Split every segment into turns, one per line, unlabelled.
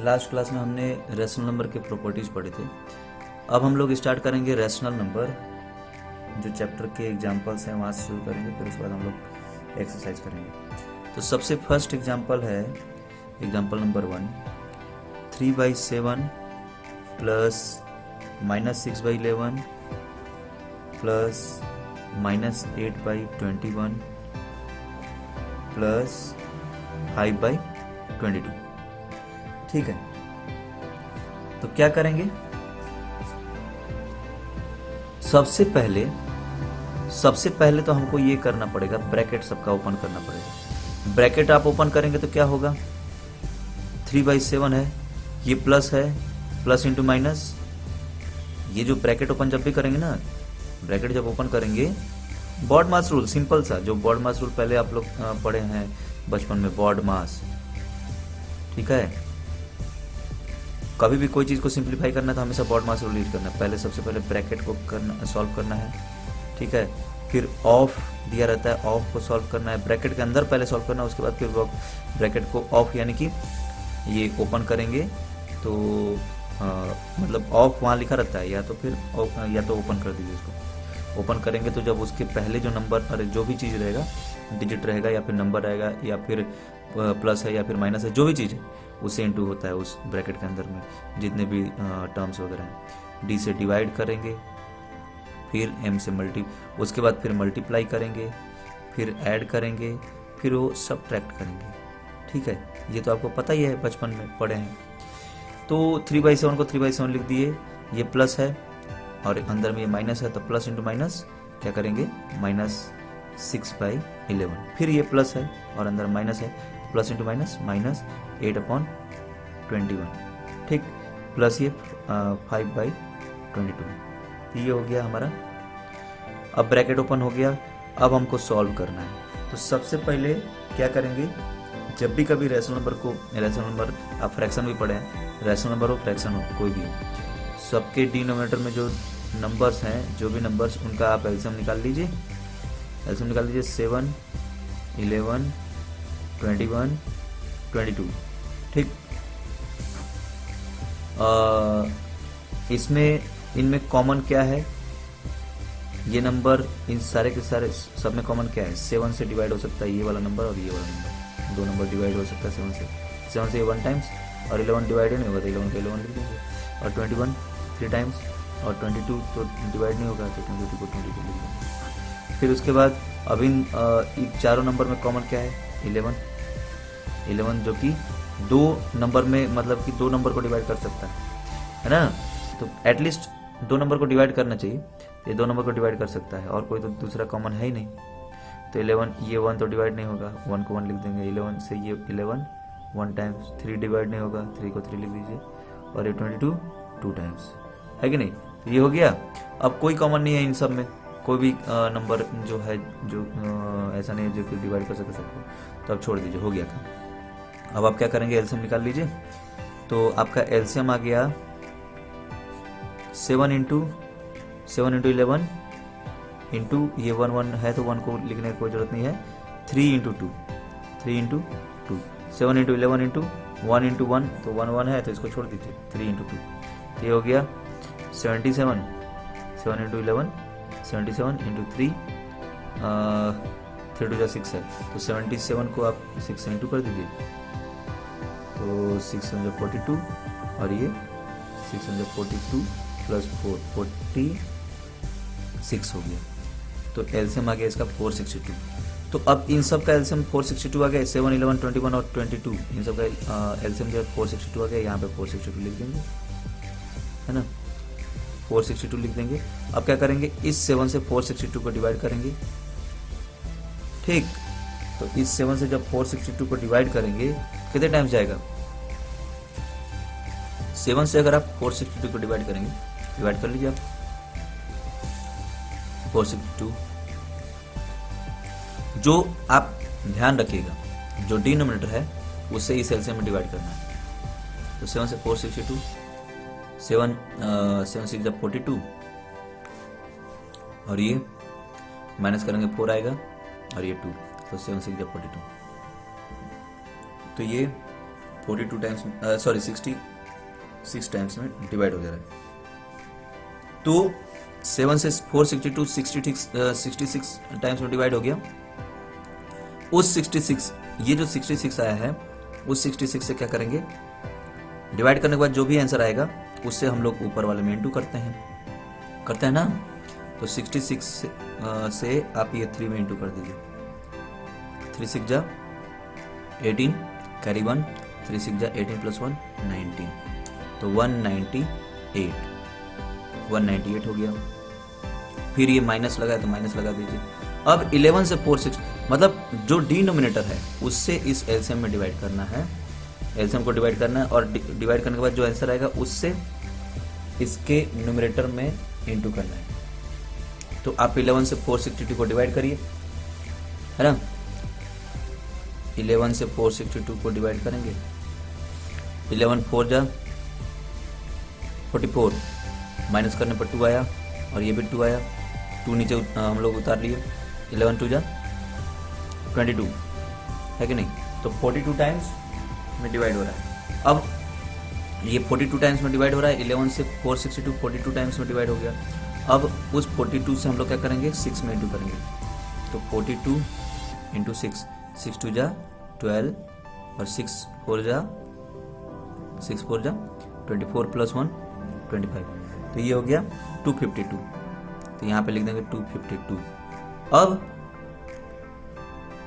Last class में हमने rational number के प्रॉपर्टीज पढ़े थे। अब हम लोग स्टार्ट करेंगे रेशनल नंबर, जो चैप्टर के एग्जांपल्स हैं वहाँ से शुरू करेंगे, फिर उसके बाद हम लोग एक्सरसाइज करेंगे। तो सबसे फर्स्ट एग्जांपल है example number 1, 3/7 plus -6/11 plus -8/21 plus 5/22। ठीक है, तो क्या करेंगे? सबसे पहले तो हमको ये करना पड़ेगा, ब्रैकेट सबका ओपन करना पड़ेगा। ब्रैकेट आप ओपन करेंगे तो क्या होगा? 3/7 है, ये प्लस है, प्लस इंटू माइनस। ये जो ब्रैकेट ओपन जब भी करेंगे ना, ब्रैकेट जब ओपन करेंगे, बॉड मास रूल, सिंपल सा, जो बॉड मास रूल पहले आप लोग पढ़े हैं बचपन में, बॉड मास। ठीक है, कभी भी कोई चीज को सिंप्लीफाई करना है तो हमेशा बॉड मास रूल यूज करना है। पहले सबसे पहले ब्रैकेट को करना, सॉल्व करना है। ठीक है, फिर ऑफ दिया रहता है, ऑफ को सॉल्व करना है, ब्रैकेट के अंदर पहले सॉल्व करना है, उसके बाद फिर ब्रैकेट को ऑफ यानी कि ये ओपन करेंगे तो मतलब ऑफ वहाँ लिखा रहता है, या तो फिर या तो ओपन कर दीजिए इसको। ओपन करेंगे तो जब उसके पहले जो नंबर, अरे जो भी चीज़ रहेगा, डिजिट रहेगा या फिर नंबर रहेगा या फिर प्लस है या फिर माइनस है, जो भी चीज़ है उससे इंटू होता है उस ब्रैकेट के अंदर में जितने भी टर्म्स वगैरह हैं। डी से डिवाइड करेंगे, फिर एम से उसके बाद फिर मल्टीप्लाई करेंगे, फिर ऐड करेंगे, फिर वो सब्ट्रैक्ट करेंगे। ठीक है, ये तो आपको पता ही है, बचपन में पढ़े हैं। तो 3/7 को 3/7 लिख दिए, ये प्लस है और अंदर में ये माइनस है, तो प्लस इंटू माइनस क्या करेंगे? -6/11। फिर ये प्लस है और अंदर माइनस है, प्लस इंटू माइनस -8/21। ठीक, प्लस ये 5/22। ये हो गया हमारा। अब ब्रैकेट ओपन हो गया। अब हमको सॉल्व करना है। तो सबसे पहले क्या करेंगे? जब भी कभी रैशनल नंबर आप फ्रैक्शन भी पढ़े हैं, रैशनल नंबर हो फ्रैक्शन हो कोई भी हो, सबके डिनोमिनेटर में जो नंबर्स हैं, जो भी नंबर्स, उनका आप एलसीएम निकाल लीजिए। 7, 11, 21, 22। ठीक, इनमें कॉमन क्या है? ये नंबर इन सारे के सारे सब में कॉमन क्या है? 7 से डिवाइड हो सकता है ये वाला नंबर और ये वाला नंबर, दो नंबर डिवाइड हो सकता है 7 से 1 टाइम्स, और 11 डिवाइड नहीं होगा तो 11 को 11 लिख देंगे, और 21 3 टाइम्स, और 22 तो डिवाइड नहीं होगा तो 22 को 22 लिख देंगे। फिर उसके बाद अब इन चारों नंबर में कॉमन क्या है? 11, जो कि दो नंबर में, मतलब कि दो नंबर को डिवाइड कर सकता है ना? तो एटलीस्ट दो नंबर को डिवाइड करना चाहिए, ये दो नंबर को डिवाइड कर सकता है और कोई तो दूसरा कॉमन है ही नहीं। तो 11, ये 1 तो डिवाइड नहीं होगा, 1 को 1 लिख देंगे। 11 से ये 11 1 टाइम्स, 3 डिवाइड नहीं होगा, 3 को 3 लिख दीजिए, और ये 22 2 टाइम्स, है कि नहीं? तो ये हो गया। अब कोई कॉमन नहीं है इन सब में, कोई भी नंबर जो है, जो ऐसा नहीं है जो कि डिवाइड कर सके सबको, तो अब छोड़ दीजिए, हो गया था। अब आप क्या करेंगे? एलसीएम निकाल लीजिए। तो आपका एलसीएम आ गया 7 इंटू 11 इंटू ये 1 है तो 1 को लिखने की कोई जरूरत नहीं है, 3 इंटू 2, 7 इंटू 11 इंटू 1 इंटू 1, तो 1 है तो इसको छोड़ दीजिए, 3 इंटू 2, ये हो गया 77। 7 इंटू 11 77 इंटू 3, 3 2 6 है, तो 77 को आप 6 से इंटू कर दीजिए, तो 6 42, और ये 6 42 प्लस 4 46 हो गया। तो एलसीएम आ गया इसका 462। तो अब इन सब का एलसीएम 462 आ गया, 7, 11, 21 और 22, इन सब का एलसीएम जो है 462 आ गया। यहाँ पे 462 लिख देंगे, है ना? 462 लिख देंगे। अब क्या करेंगे? इस 7 से 462 को डिवाइड करेंगे। ठीक, तो इस 7 से जब 462 को डिवाइड करेंगे, कितने टाइम्स जाएगा? 7 से अगर आप 462 को डिवाइड करेंगे, डिवाइड कर लीजिए आप 462। जो आप ध्यान रखिएगा, जो डिनोमिनेटर है उससे इस एलसीएम में डिवाइड करना है। तो 7 से 462, 7 6 42, और ये माइनस करेंगे 4 आएगा, और ये 2, तो 7 6 42। तो ये 42 टाइम्स, सॉरी 66 टाइम्स में डिवाइड हो जा रहा है। तो 7 से 462 66 टाइम्स में डिवाइड हो गया। उस 66, ये जो 66 आया है, उस 66 से क्या करेंगे, डिवाइड करने के बाद जो भी आंसर आएगा उससे हम लोग ऊपर वाले में इंटू करते हैं ना। तो 66 से आप ये 3 में इंटू कर दीजिए। 3 6 जा 18, कैरी 1, 3 6 जा 18 प्लस 1 19, तो 198 हो गया। फिर ये माइनस लगा है तो माइनस लगा दीजिए। अब 11 से 4 मतलब जो डिनोमिनेटर है उससे इस एलसीएम में डिवाइड करना है, एलसीएम को डिवाइड करना है, और डिवाइड करने के बाद जो आंसर आएगा उससे इसके न्यूमरेटर में इंटू करना है। तो आप 11 से 462 को डिवाइड करिए, है ना। 11 से 462 को डिवाइड करेंगे, 11 4 जा 44, माइनस करने पर 2 आया और ये भी 2 आया, 2 नीचे हम लोग उतार लिए। 11 2 जा 22, है कि नहीं। तो 42 टाइम्स में डिवाइड हो रहा है। अब ये 42 टाइम्स में डिवाइड हो रहा है, 11 से 462 42 टाइम्स में डिवाइड हो गया। अब उस 42 से हम लोग क्या करेंगे, 6 में इंटू करेंगे। तो 42 इंटू 6, 6 2 जा 12 और 6 4 जा 24 प्लस 1 25, तो ये हो गया 252। तो यहाँ पे लिख देंगे 252। अब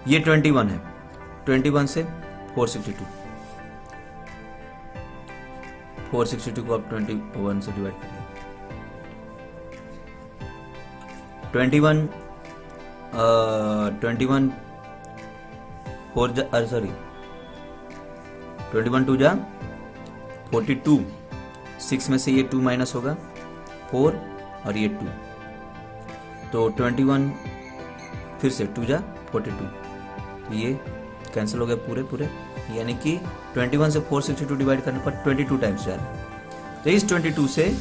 ये 21 है, 21 से 462 को आप 21 से डिवाइड करिए। 21 4 जा 21 2 जा 42, 6 में से ये 2 माइनस होगा 4 और ये 2, तो 21 फिर से 2 जा 42, तो ये कैंसिल हो गया पूरे, यानी कि 21 से 462 डिवाइड करने पर 22 टाइम्स जा रहा है। तो इस 22 से,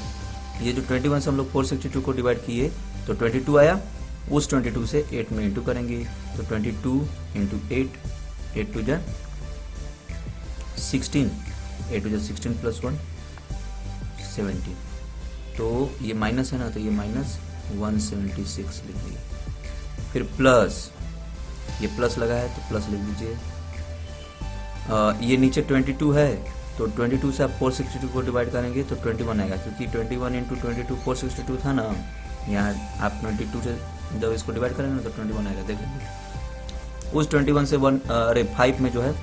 ये जो 21 से हम लोग 462 को डिवाइड किए तो 22 आया, उस 22 से 8 में इंटू करेंगे। तो 22 इंटू 8, 8 2 जा 16, 8 2 जा 16 प्लस 1 17, तो ये माइनस है ना, तो ये माइनस 176 लिख दिए। फिर प्लस, ये प्लस लगा है तो प्लस लिख दीजिए। ये नीचे 22 है, तो 22 से आप 462 को डिवाइड करेंगे तो 21 आएगा, क्योंकि 21 इंटू 22 462 था ना। यहाँ आप 22 से जब इसको डिवाइड करेंगे तो 21 आएगा, देख लीजिए। उस 21 से 5 में जो है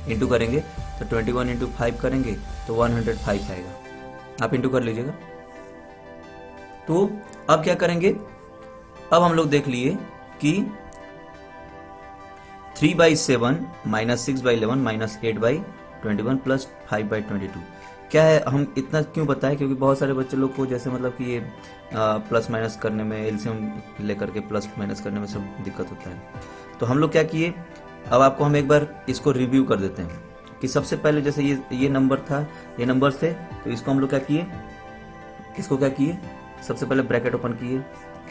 इंटू करेंगे, तो 21 इंटू 5 करेंगे तो 105 आएगा। आप इंटू कर लीजिएगा। तो अब क्या करेंगे, अब हम लोग देख लिए कि 3/7 माइनस 6/11 माइनस 8/21 प्लस 5/22 क्या है। हम इतना क्यों बताएं, क्योंकि बहुत सारे बच्चे लोग को जैसे मतलब कि ये प्लस माइनस करने में, एलसीएम लेकर के प्लस माइनस करने में सब दिक्कत होता है। तो हम लोग क्या किए, अब आपको हम एक बार इसको रिव्यू कर देते हैं कि सबसे पहले जैसे ये नंबर था, ये नंबर्स थे, तो इसको हम लोग क्या किए, इसको क्या किए, सबसे पहले ब्रैकेट ओपन किए।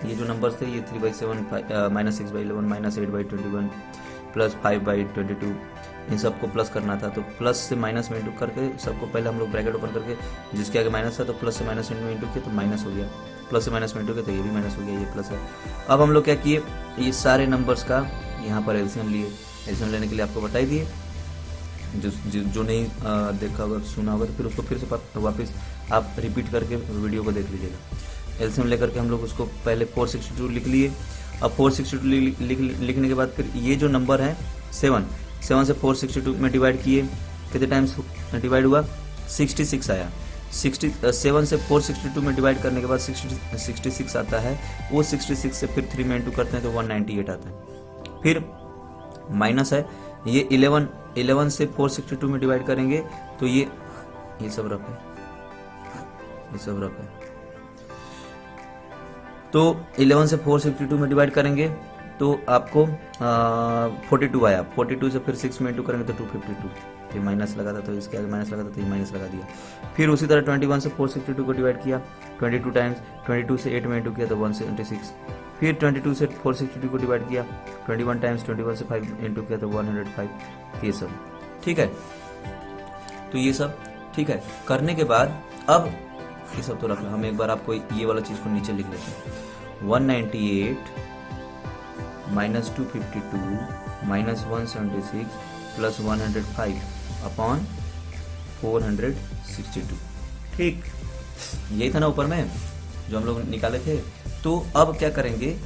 ये जो नंबर्स थे, ये 3/7 माइनस 6/11 माइनस 8/21 प्लस 5/22, इन सबको प्लस करना था। तो प्लस से माइनस में इंटू करके सबको पहले हम लोग ब्रैकेट ओपन करके, जिसके आगे माइनस था तो प्लस से माइनस में इंटू किया तो माइनस हो गया, प्लस से माइनस में इंटू किया तो ये भी माइनस हो गया, ये प्लस है। अब हम लोग क्या किए, ये सारे नंबर्स का यहाँ पर एलसीएम लिए। एलसीएम लेने के लिए आपको बता ही दिए, जो नहीं देखा होगा, सुना होगा, तो फिर उसको फिर से वापस आप रिपीट करके वीडियो को देख लीजिएगा। एलसीएम लेकर के हम लोग उसको पहले 462 लिख लिए। अब 462 लिखने के बाद फिर ये जो नंबर है 7 से 462 में डिवाइड किए, कितने टाइम्स डिवाइड हुआ, 66 आया। 7 से 462 में डिवाइड करने के बाद 66 आता है, वो 66 से फिर 3 में इंटू करते हैं तो 198 आता है। फिर माइनस है, ये 11 से 462 में डिवाइड करेंगे तो ये सब रफ है, ये सब रफ है। तो 11 से 462 में डिवाइड करेंगे तो आपको 42 आया। 42 से फिर 6 में इंटू करेंगे तो 252, ये माइनस लगा था तो इसके आगे माइनस लगा था तो ये माइनस लगा दिया। फिर उसी तरह 21 से 462 को डिवाइड किया 22 टाइम्स, 22 से 8 में इंटू किया तो 176। फिर 22 से 462 को डिवाइड किया 21 टाइम्स, 21 से 5 इंटू किया तो 105, ये सब ठीक है। तो ये सब ठीक है। करने के बाद अब ये सब तो रख लो, हम एक बार आपको ये वाला चीज को नीचे लिख लेते हैं। 198 माइनस 252 माइनस 176 प्लस 105 अपॉन 462। ठीक, यही था ना ऊपर में जो हम लोग निकाले थे। तो अब क्या करेंगे,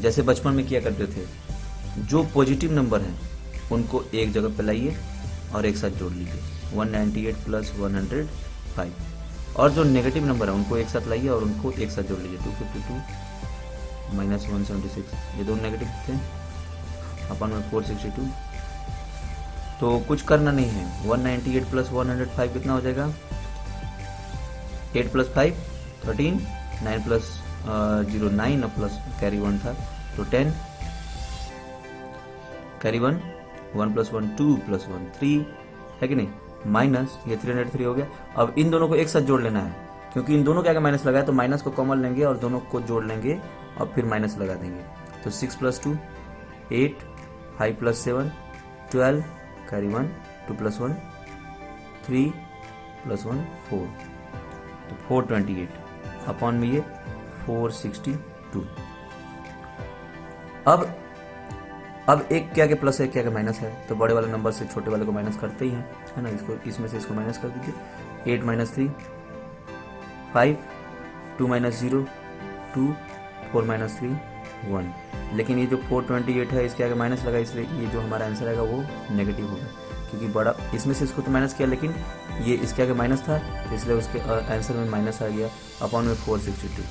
जैसे बचपन में किया करते थे, जो पॉजिटिव नंबर हैं उनको एक जगह पे लाइए और एक साथ जोड़ लीजिए, 198 प्लस 105, और जो नेगेटिव नंबर है उनको एक साथ लाइए और उनको एक साथ जोड़ लीजिए, 252 माइनस 176, ये दोनों नेगेटिव थे, अपन में 462। तो कुछ करना नहीं है, 198 प्लस 105 कितना हो जाएगा, 8 प्लस 5 13, 9 प्लस 0 9 प्लस कैरी 1 था तो 10, कैरी 1 1 प्लस 1 2 प्लस 1 3 है कि नहीं, माइनस ये 303 हो गया। अब इन दोनों को एक साथ जोड़ लेना है, क्योंकि इन दोनों के आगे माइनस लगाया तो माइनस को कॉमन लेंगे और दोनों को जोड़ लेंगे और फिर माइनस लगा देंगे। तो 6 plus 2 8, 5 plus 7 12, carry 1 2 plus 1 3 plus 1 4, तो 428 अपॉन में ये 462। अब एक क्या के प्लस है, क्या के माइनस है, तो बड़े वाले नंबर से छोटे वाले को माइनस करते ही हैं, है ना। इसको इसमें से इसको माइनस कर दीजिए, 8 माइनस 3 5, 2 माइनस 0 2, 4 माइनस 3 1। लेकिन ये जो 428 है इसके आगे माइनस लगा, इसलिए ये जो हमारा आंसर आएगा वो नेगेटिव होगा, क्योंकि बड़ा इसमें से इसको तो माइनस किया लेकिन ये इसके आगे माइनस था, इसलिए उसके आंसर में माइनस आ गया अपॉन में 462।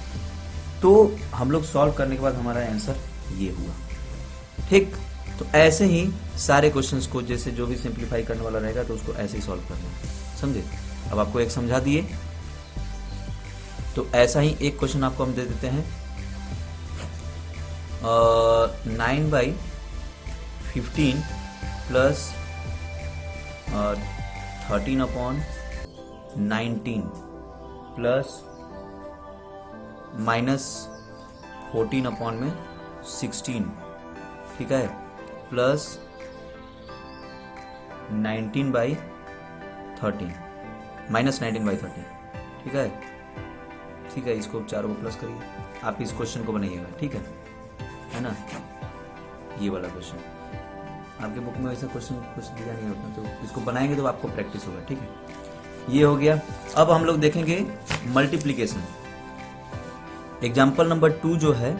तो हम लोग सॉल्व करने के बाद हमारा आंसर ये हुआ। ठीक, तो ऐसे ही सारे क्वेश्चंस को, जैसे जो भी सिंप्लीफाई करने वाला रहेगा तो उसको ऐसे ही सॉल्व करना है, समझे। अब आपको एक समझा दिए, तो ऐसा ही एक क्वेश्चन आपको हम दे देते हैं, 9/15 प्लस 13/19 प्लस माइनस 14/16, ठीक है, प्लस 19/13 माइनस 19/13, ठीक है। ठीक है, इसको चारों को प्लस करिए, आप इस क्वेश्चन को बनाइएगा, ठीक है ना। ये वाला क्वेश्चन आपके बुक में वैसा क्वेश्चन कुछ दिया नहीं होता, तो इसको बनाएंगे तो आपको प्रैक्टिस होगा, ठीक है। ये हो गया। अब हम लोग देखेंगे मल्टीप्लीकेशन। एग्जाम्पल नंबर 2 जो है,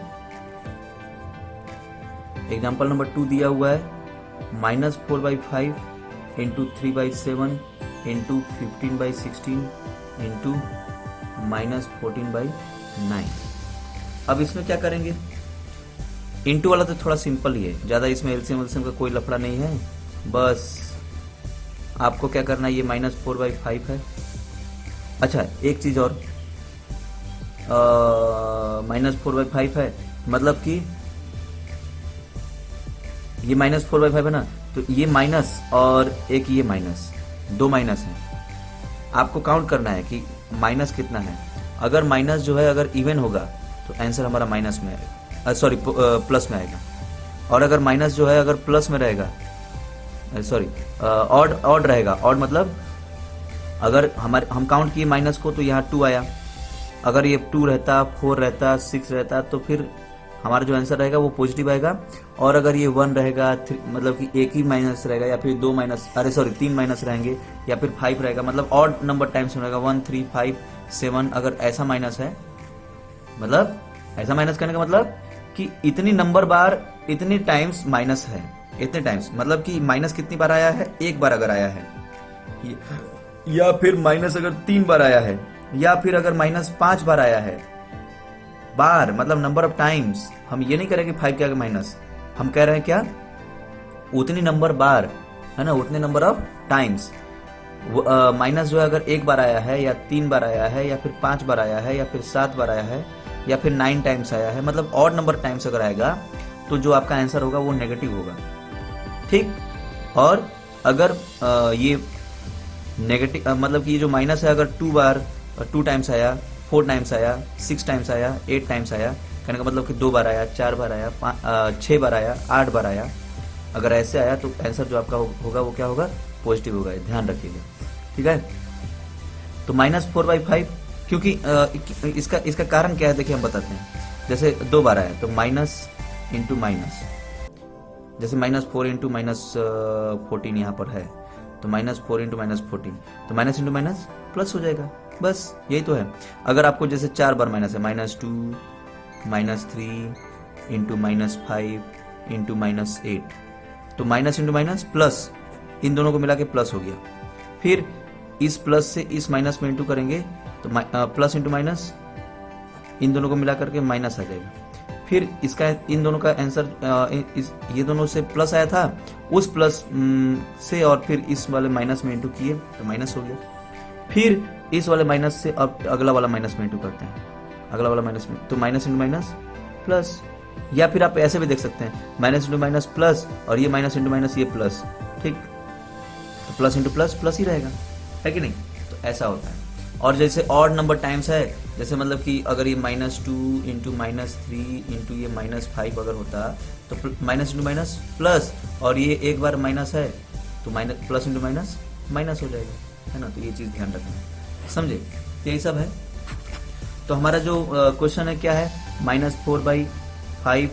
एग्जाम्पल नंबर 2 दिया हुआ है, -4/5 इंटू 3/7 इंटू 15/16 इंटू -14/9। अब इसमें क्या करेंगे, इंटू वाला तो थोड़ा सिंपल ही है, ज्यादा इसमें एलसीएम का कोई लफड़ा नहीं है। बस आपको क्या करना है, ये -4/5 है। अच्छा, एक चीज और, -4/5 है, मतलब कि ये -4/5 है ना, तो ये माइनस और एक ये माइनस, दो माइनस है। आपको काउंट करना है कि माइनस कितना है। अगर माइनस जो है अगर इवन होगा तो आंसर हमारा माइनस में आएगा, सॉरी प्लस में आएगा। और अगर माइनस जो है अगर प्लस में रहेगा, सॉरी ऑड रहेगा। ऑड मतलब अगर हम काउंट किए माइनस को तो यहाँ 2 आया, अगर ये 2 रहता, 4 रहता, 6 रहता तो फिर हमारा जो आंसर रहेगा वो पॉजिटिव आएगा। और अगर ये 1 रहेगा, मतलब कि एक ही माइनस रहेगा, या फिर 2 माइनस, 3 माइनस रहेंगे, या फिर 5 रहेगा, मतलब ऑड नंबर टाइम्स रहेगा, 1 3 5 7। अगर ऐसा माइनस है, मतलब ऐसा माइनस करने का मतलब कि इतनी नंबर बार, इतनी टाइम्स माइनस है, इतने टाइम्स, मतलब कि माइनस कितनी बार आया है, एक बार अगर आया है, या फिर माइनस अगर 3 बार आया है, या फिर अगर माइनस 5 बार आया है। बार मतलब नंबर ऑफ टाइम्स। हम ये नहीं कह रहे कि 5 के आगे माइनस, हम कह रहे हैं क्या, उतनी नंबर बार, है ना, उतने नंबर ऑफ टाइम्स। माइनस जो है अगर एक बार आया है, या 3 बार आया है, या फिर 5 बार आया है, या फिर 7 बार आया है, या फिर 9 टाइम्स आया है, मतलब ऑड नंबर टाइम्स अगर आएगा तो जो आपका आंसर होगा वो नेगेटिव होगा। ठीक, और अगर ये नेगेटिव मतलब कि ये जो माइनस है अगर 2 बार, 2 टाइम्स आया, 4 टाइम्स आया, 6 टाइम्स आया, 8 टाइम्स आया, कहने का मतलब कि 2 बार आया, 4 बार आया, 6 बार आया, 8 बार आया, अगर ऐसे आया तो आंसर जो आपका होगा वो क्या होगा, पॉजिटिव होगा, ध्यान रखिएगा, ठीक है। तो -4/5, क्योंकि इसका कारण क्या है देखिए हम बताते हैं। जैसे 2 बार आया तो माइनस इंटू माइनस, जैसे -4 इंटू -14 यहाँ पर है, तो -4 इंटू -14, तो माइनस इंटू माइनस प्लस हो जाएगा, बस यही तो है। अगर आपको जैसे 4 बार माइनस है, -2 -3 इंटू -5 इंटू -8, तो माइनस इंटू माइनस प्लस, इन दोनों को मिला के प्लस हो गया। फिर इस प्लस से इस माइनस में इंटू करेंगे तो प्लस इंटू माइनस, इन दोनों को मिला करके माइनस आ जाएगा। फिर इसका इन दोनों का आंसर ये दोनों से प्लस आया था, उस प्लस से और फिर इस वाले माइनस में इंटू किए तो माइनस हो गया। फिर इस वाले माइनस से अब अगला वाला माइनस में इंटू करते हैं, अगला वाला माइनस में, तो माइनस इंटू माइनस प्लस। या फिर आप ऐसे भी देख सकते हैं, माइनस इंटू माइनस प्लस, और ये माइनस इंटू माइनस ये प्लस, ठीक, तो प्लस इंटू प्लस प्लस ही रहेगा, है कि नहीं। तो ऐसा होता है। और जैसे ऑड नंबर टाइम्स है, जैसे मतलब कि अगर ये -2 इंटू -3 इंटू ये -5 अगर होता तो माइनस इंटू माइनस प्लस, और ये एक बार माइनस है तो minus plus into minus minus हो जाएगा, है ना। तो ये चीज़ ध्यान रखना, समझे, यही सब है। तो हमारा जो क्वेश्चन है क्या है, -4/5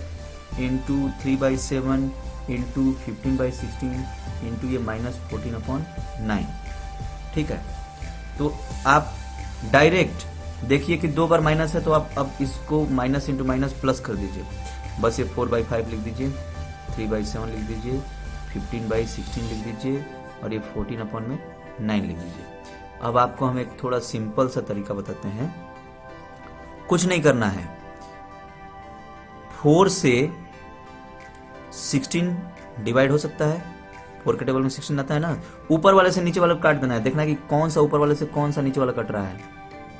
इंटू 3/7 इंटू 15/16 इंटू ये -14/9, ठीक है। तो आप डायरेक्ट देखिए कि 2 बार माइनस है, तो आप अब इसको माइनस इंटू माइनस प्लस कर दीजिए, बस ये 4/5 लिख दीजिए, 3/7 लिख दीजिए, 15/16 लिख दीजिए, और ये 14/9 लिख दीजिए। अब आपको हम एक थोड़ा सिंपल सा तरीका बताते हैं, कुछ नहीं करना है। 4 से 16 डिवाइड हो सकता है, 4 के टेबल में 16 आता है ना, ऊपर वाले से नीचे वाले को काट देना है, देखना है कि कौन सा ऊपर वाले से कौन सा नीचे वाला कट रहा है,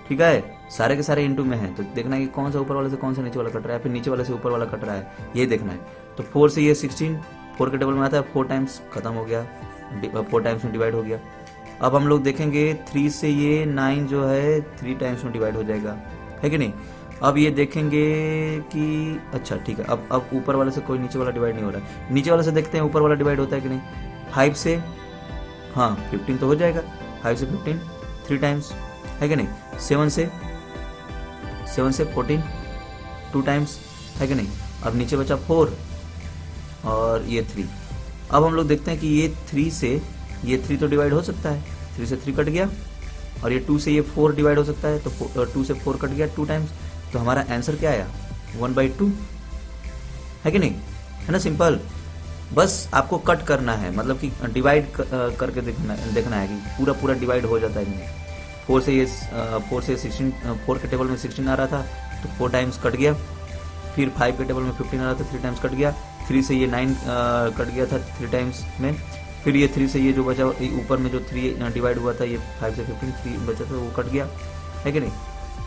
ठीक है। सारे के सारे इंटू में है, तो देखना है कि कौन सा ऊपर वाले से कौन सा नीचे वाला कट रहा है, फिर नीचे वाले से ऊपर वाला कट रहा है, ये देखना है। तो 4 से ये 16, 4 के टेबल में आता है, 4 टाइम्स खत्म हो गया, 4 टाइम्स में डिवाइड हो गया। अब हम लोग देखेंगे 3 से ये 9 जो है 3 टाइम्स में डिवाइड हो जाएगा, है कि नहीं। अब ये देखेंगे कि अच्छा ठीक है, अब ऊपर वाले से कोई नीचे वाला डिवाइड नहीं हो रहा है, नीचे वाले से देखते हैं ऊपर वाला डिवाइड होता है कि नहीं। 5 से हाँ 15 तो हो जाएगा, 5 से 15 3 टाइम्स, है कि नहीं। 7 से 14 2 टाइम्स, है कि नहीं। अब नीचे बचा 4 और ये 3। अब हम लोग देखते हैं कि ये 3 से ये 3 तो डिवाइड हो सकता है, 3 से 3 कट गया, और ये 2 से ये 4 डिवाइड हो सकता है, तो 2 से 4 कट गया 2 टाइम्स, तो हमारा आंसर क्या आया 1/2, है कि नहीं, है ना। सिंपल, बस आपको कट करना है, मतलब कि डिवाइड करके देखना है कि पूरा पूरा डिवाइड हो जाता है कि नहीं। 4 से 16, 4 के टेबल में 16 आ रहा था तो 4 टाइम्स कट गया, फिर 5 के टेबल में 15 आ रहा था 3 टाइम्स कट गया, 3 से ये 9 कट गया था 3 टाइम्स में, फिर ये 3 से ये जो बचा ऊपर में जो 3 डिवाइड हुआ था, ये 5 से 15 3 बचा था वो कट गया, है कि नहीं,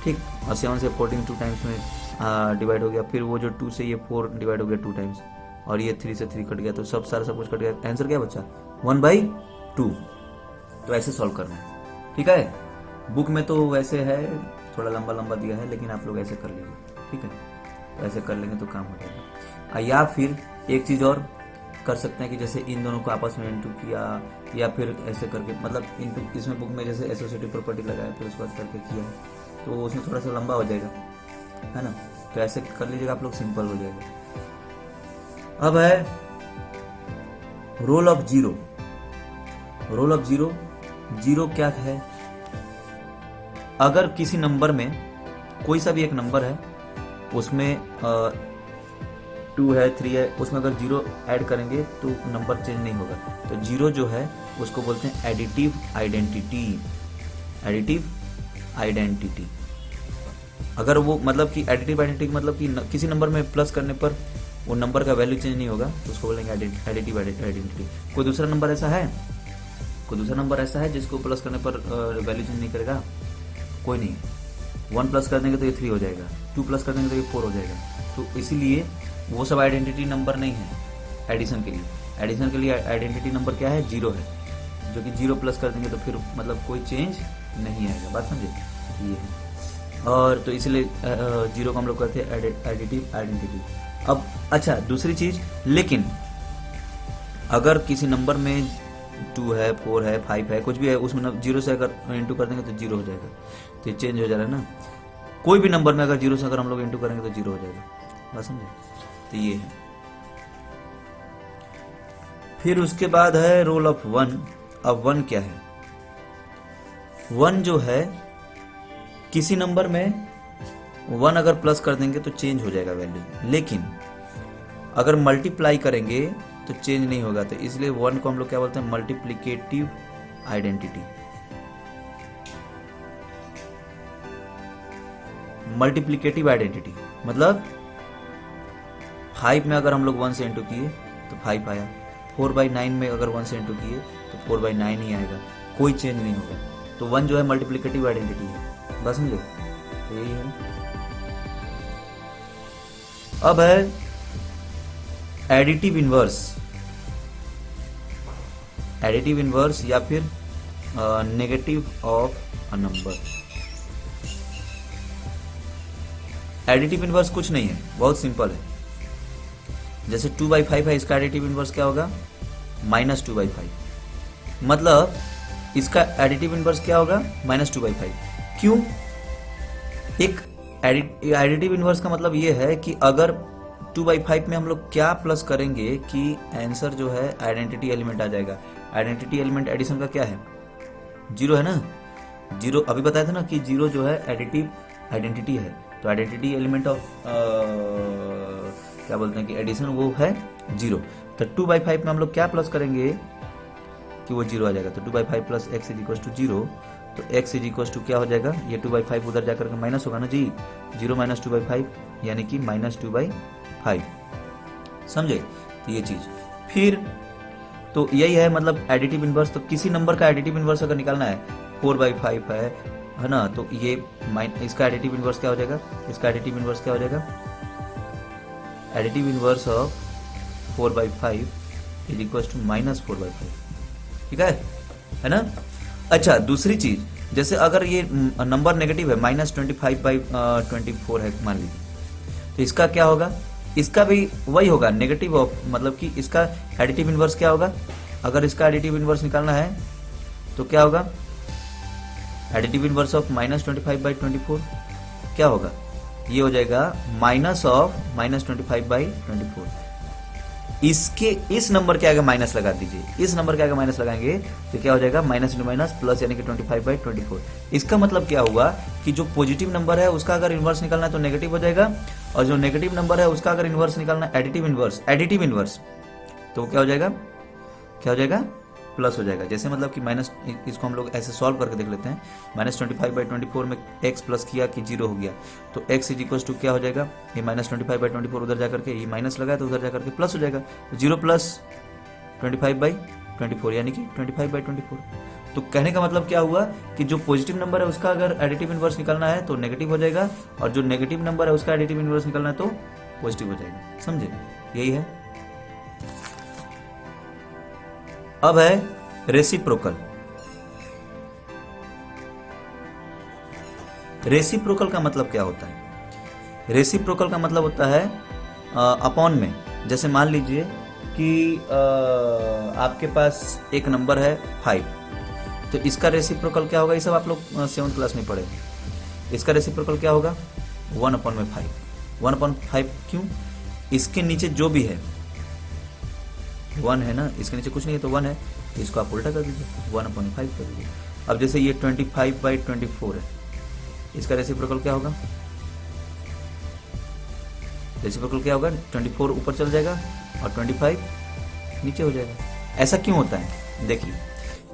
ठीक। और 7 से 14 2 टाइम्स में डिवाइड हो गया, फिर वो जो 2 से ये 4 डिवाइड हो गया 2 टाइम्स, और ये 3 से 3 कट गया, तो सब कुछ कट गया, आंसर क्या बचा 1/2। तो ऐसे सॉल्व करना है, ठीक है। बुक में तो वैसे है थोड़ा लंबा लंबा दिया है, लेकिन आप लोग ऐसे कर लीजिए, ठीक है। तो ऐसे कर लेंगे तो काम हो जाएगा। या फिर एक चीज़ और कर सकते हैं कि जैसे इन दोनों को आपस में इंटू किया, या फिर ऐसे करके, मतलब इंटू इसमें बुक में जैसे एसोसिएटिव प्रॉपर्टी लगाया फिर उसके बाद करके किया, तो उसमें थोड़ा सा लंबा हो जाएगा, है ना। तो ऐसे कर लीजिएगा आप लोग, सिंपल हो जाएगा। अब है role of zero. Role of zero, zero क्या है, अगर किसी नंबर में कोई सा भी एक नंबर है, उसमें 2 है 3 है, उसमें अगर जीरो ऐड करेंगे तो नंबर चेंज नहीं होगा। तो जीरो जो है उसको बोलते हैं एडिटिव आइडेंटिटी। एडिटिव आइडेंटिटी, अगर वो मतलब कि एडिटिव आइडेंटिटी मतलब कि किसी नंबर में प्लस करने पर वो नंबर का वैल्यू चेंज नहीं होगा, तो उसको बोलेंगे एडिटिव आइडेंटिटी। कोई दूसरा नंबर ऐसा है, कोई दूसरा नंबर ऐसा है जिसको प्लस करने पर वैल्यू चेंज नहीं करेगा, कोई नहीं है। 1 प्लस कर देंगे तो ये 3 हो जाएगा, 2 प्लस कर देंगे तो ये 4 हो जाएगा। तो इसीलिए वो सब आइडेंटिटी नंबर नहीं है एडिशन के लिए। एडिशन के लिए आइडेंटिटी नंबर क्या है, जीरो है, जो कि 0 प्लस कर देंगे तो फिर मतलब कोई चेंज नहीं आएगा, बात समझे, ये है। और तो इसलिए जीरो को हम लोग कहते हैं एडिटिव आइडेंटिटी। अब अच्छा दूसरी चीज, लेकिन अगर किसी नंबर में 2 है, 4 है, 5 है, कुछ भी है, उसमें 0 से अगर इंटू कर देंगे तो 0 हो जाएगा, तो ये चेंज हो जा रहा है ना। कोई भी नंबर में अगर 0 से अगर हम लोग इंटू करेंगे तो 0 हो जाएगा, बात समझे। तो ये है। फिर उसके बाद है रोल ऑफ 1। अब 1 क्या है? 1 जो है किसी नंबर में 1 अगर प्लस कर देंगे तो चेंज हो जाएगा वैल्यू, लेकिन अगर मल्टीप्लाई करेंगे तो चेंज नहीं होगा। तो इसलिए 1 को हम लोग क्या बोलते हैं? Multiplicative identity. मल्टीप्लिकेटिव आइडेंटिटी मतलब 5 में अगर हम लोग 1 से इंटू किए तो 5 आया, 4/9 में अगर 1 से इंटू किए तो 4/9 ही आएगा, कोई चेंज नहीं होगा। तो 1 जो है मल्टीप्लिकेटिव आइडेंटिटी है, बस समझे। तो यही है। अब है एडिटिव इनवर्स। एडिटिव इनवर्स या फिर negative of a number. Additive inverse कुछ नहीं है, बहुत सिंपल है। जैसे 2/5 है, इसका एडिटिव इनवर्स क्या होगा? -2/5। मतलब इसका एडिटिव इनवर्स क्या होगा? -2/5। क्यों? एक एडिटिव इनवर्स का मतलब ये है कि अगर 2/5 में हम लोग क्या प्लस करेंगे कि आंसर जो है आइडेंटिटी एलिमेंट आ जाएगा। आइडेंटिटी एलिमेंट एडिशन का क्या है? 0 है ना। 0 अभी बताया था ना कि 0 जो है एडिटिव आइडेंटिटी है। तो आइडेंटिटी एलिमेंट ऑफ क्या बोलते हैं कि एडिशन, वो है 0। तो 2/5 में हम लोग क्या प्लस करेंगे कि वो 0 आ जाएगा। तो 2/5 प्लस x = 0। तो x = क्या हो जाएगा? ये 2/5 उधर जाकर के माइनस होगा ना जी। 0 - 2/5 यानी कि -2/5, समझे। तो ये चीज फिर तो यही है, मतलब एडिटिव इनवर्स। तो किसी नंबर का एडिटिव इनवर्स अगर निकालना है, 4/5 है ना, तो ये इसका एडिटिव इनवर्स क्या हो जाएगा? इसका एडिटिव इनवर्स क्या हो जाएगा? Additive inverse of 4/5 = -4/5। ठीक है ना। अच्छा, दूसरी चीज, जैसे अगर ये नंबर नेगेटिव है, -25/24 है मान लीजिए, तो इसका क्या होगा? इसका भी वही होगा, नेगेटिव ऑफ, मतलब कि इसका एडिटिव इनवर्स क्या होगा? अगर इसका एडिटिव इनवर्स निकालना है तो क्या होगा? एडिटिव इनवर्स ऑफ -25/24 क्या होगा? ये हो जाएगा -25/24। इसके इस नंबर के आगे माइनस लगा दीजिए, इस नंबर के आगे माइनस लगाएंगे तो क्या हो जाएगा? -* प्लस यानी कि 25/24। इसका मतलब क्या हुआ कि जो पॉजिटिव नंबर है उसका अगर इनवर्स निकालना है तो नेगेटिव हो जाएगा, और जो नेगेटिव नंबर है उसका अगर इनवर्स निकालना है, एडिटिव इनवर्स, तो क्या हो जाएगा? क्या हो जाएगा? प्लस हो जाएगा। जैसे मतलब कि माइनस, इसको हम लोग ऐसे सॉल्व करके देख लेते हैं। -25/24 में x प्लस किया कि 0 हो गया, तो x = क्या हो जाएगा? ये -25/24 उधर जाकर के ये माइनस लगा है तो उधर जाकर के प्लस हो जाएगा। 0 + 25/24 यानी कि 25/24। तो कहने का मतलब क्या हुआ कि जो पॉजिटिव नंबर है उसका अगर एडिटिव इनवर्स निकालना है तो नेगेटिव हो जाएगा, और जो नेगेटिव नंबर है उसका एडिटिव इनवर्स निकालना है तो पॉजिटिव हो जाएगा, समझे। यही है। अब है रेसिप्रोकल। रेसिप्रोकल का मतलब क्या होता है? रेसिप्रोकल का मतलब होता है अपॉन में। जैसे मान लीजिए कि आपके पास एक नंबर है 5, तो इसका रेसिप्रोकल क्या होगा? ये सब आप लोग 7th क्लास में पढ़े। इसका रेसिप्रोकल क्या होगा? 1/5। 1/5 क्यों? इसके नीचे जो भी है 1 है ना, इसके नीचे कुछ नहीं है तो 1 है, तो इसको आप उल्टा कर दीजिए, 1/5 कर दीजिए। अब जैसे ये 25/24 है, इसका रेसिप्रोकल क्या होगा? रेसिप्रोकल क्या होगा? 24 ऊपर चल जाएगा और 25 नीचे हो जाएगा। ऐसा क्यों होता है? देखिए,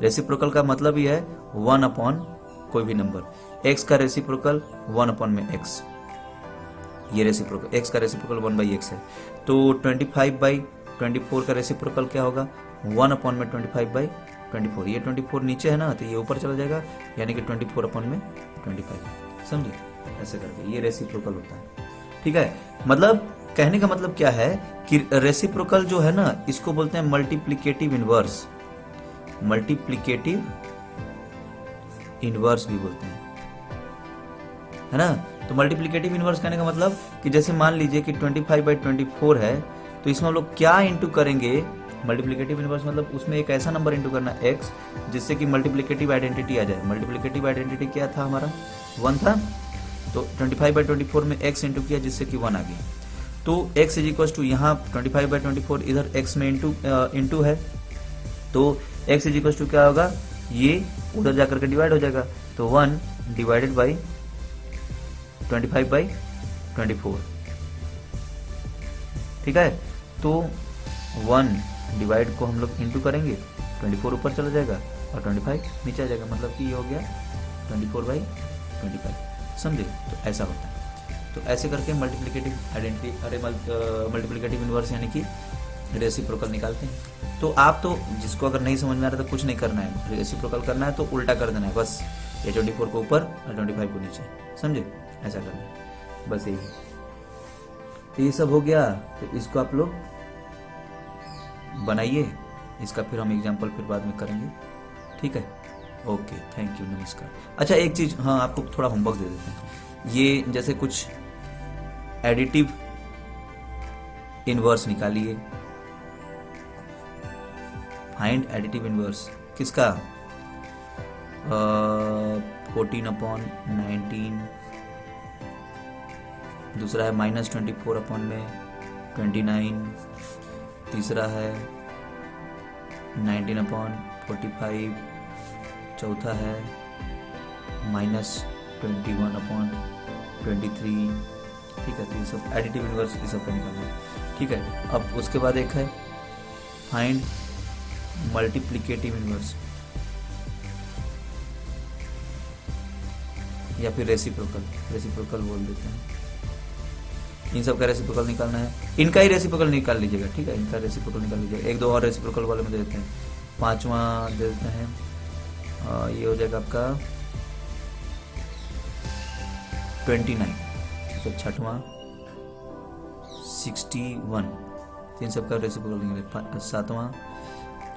रेसिप्रोकल का मतलब ही है 1/ कोई भी नंबर। x का रेसिप्रोकल 1/x, ये रेसिप्रोकल, x का रेसिप्रोकल 1/x है। तो 25/24 का रेसिप्रोकल क्या होगा? 1/25/24। ये 24 नीचे है ना, तो ये ऊपर चला जाएगा, यानी कि 24/25, समझे। ऐसे करके ये रेसिप्रोकल होता है। ठीक है, मतलब कहने का मतलब क्या है कि रेसिप्रोकल जो है ना, इसको बोलते हैं मल्टीप्लिकेटिव इनवर्स। मल्टीप्लिकेटिव इनवर्स भी बोलते हैं, है ना। तो मल्टीप्लिकेटिव इनवर्स कहने का मतलब कि जैसे मान लीजिए कि 25/24 है, तो इसमें हम लोग क्या इंटू करेंगे मल्टीप्लिकेटिव इनवर्स मतलब उसमें एक ऐसा नंबर इंटू करना x जिससे कि मल्टीप्लिकेटिव आइडेंटिटी आ जाए। मल्टीप्लिकेटिव आइडेंटिटी क्या था हमारा, 1 था, तो 25/24 में x इंटू किया जिससे कि 1 आ गई। तो x इज इक्वल टू यहाँ 25/24 इधर x में इंटू है, तो x इज इक्वल टू क्या होगा, ये उधर जाकर के डिवाइड हो जाएगा, तो 1 डिवाइडेड बाई 25/24, ठीक है। तो 1 डिवाइड को हम लोग इंटू करेंगे, 24 ऊपर चला जाएगा और 25 नीचे आ जाएगा, मतलब कि ये हो गया 24/25, समझे। तो ऐसा होता है। तो ऐसे करके मल्टीप्लिकेटिव आइडेंटिटी, अरे मल्टीप्लिकेटिव इनवर्स यानी कि रेसिप्रोकल निकालते हैं। तो आप तो जिसको अगर नहीं समझ में आ रहा तो कुछ नहीं करना है, रेसिप्रोकल करना है तो उल्टा कर देना है बस, ये 24 को ऊपर और 25 को नीचे, समझे, ऐसा करना है बस, यही। तो ये सब हो गया, तो इसको आप लोग बनाइए, इसका फिर हम एग्जाम्पल फिर बाद में करेंगे, ठीक है। ओके, थैंक यू, नमस्कार। अच्छा एक चीज, हाँ आपको थोड़ा होमवर्क दे देते हैं। ये जैसे कुछ एडिटिव इनवर्स निकालिए, फाइंड एडिटिव इनवर्स किसका, 14/19, दूसरा है -24/29, तीसरा है 19/45, चौथा है -21/23, ठीक है। तो ये सब एडिटिव इनवर्स ये सब का निकालना है, ठीक है। अब उसके बाद एक है फाइंड मल्टीप्लिकेटिव इनवर्स या फिर रेसिप्रोकल बोल देते हैं। इन सब का रेसिप्रोकल निकालना है, इनका ही रेसिप्रोकल निकाल लीजिएगा, ठीक है, इनका रेसिप्रोकल निकाल लीजिएगा। एक दो और रेसिप्रोकल वाले में दे देते हैं, 5वां दे देते हैं, ये हो जाएगा आपका 29, ठीक है, 6वां 61, इन सब का रेसिप्रोकल निकालेंगे। 7वां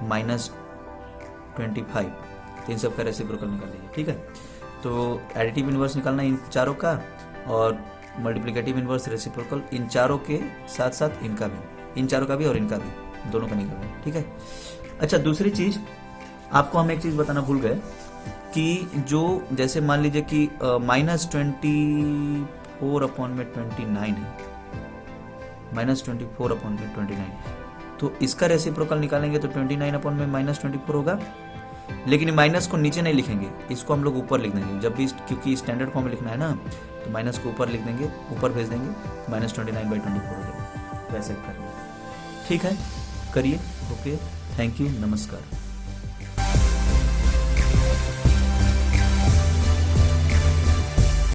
-25, इन सब का रेसिप्रोकल निकाल लीजिए, ठीक है। तो एडिटिव इनवर्स निकालना इन चारों का, और मल्टीप्लिकेटिव इनवर्स, रेसिप्रोकल, इन चारों के साथ साथ इनका भी, इन चारों का भी और इनका भी, दोनों का निकालना है, ठीक है। अच्छा दूसरी चीज आपको हम एक चीज बताना भूल गए कि जो जैसे मान लीजिए कि -24/29 है, -24/29, तो इसका रेसिप्रोकल निकालेंगे तो 29/24 होगा, लेकिन माइनस को नीचे नहीं लिखेंगे, इसको हम लोग ऊपर लिख देंगे जब भी, क्योंकि स्टैंडर्ड फॉर्म में लिखना है ना, तो माइनस को ऊपर लिख देंगे, ऊपर भेज देंगे, -29/24 हो जाएगा, वैसे करेंगे, ठीक है, करिए। ओके, थैंक यू, नमस्कार।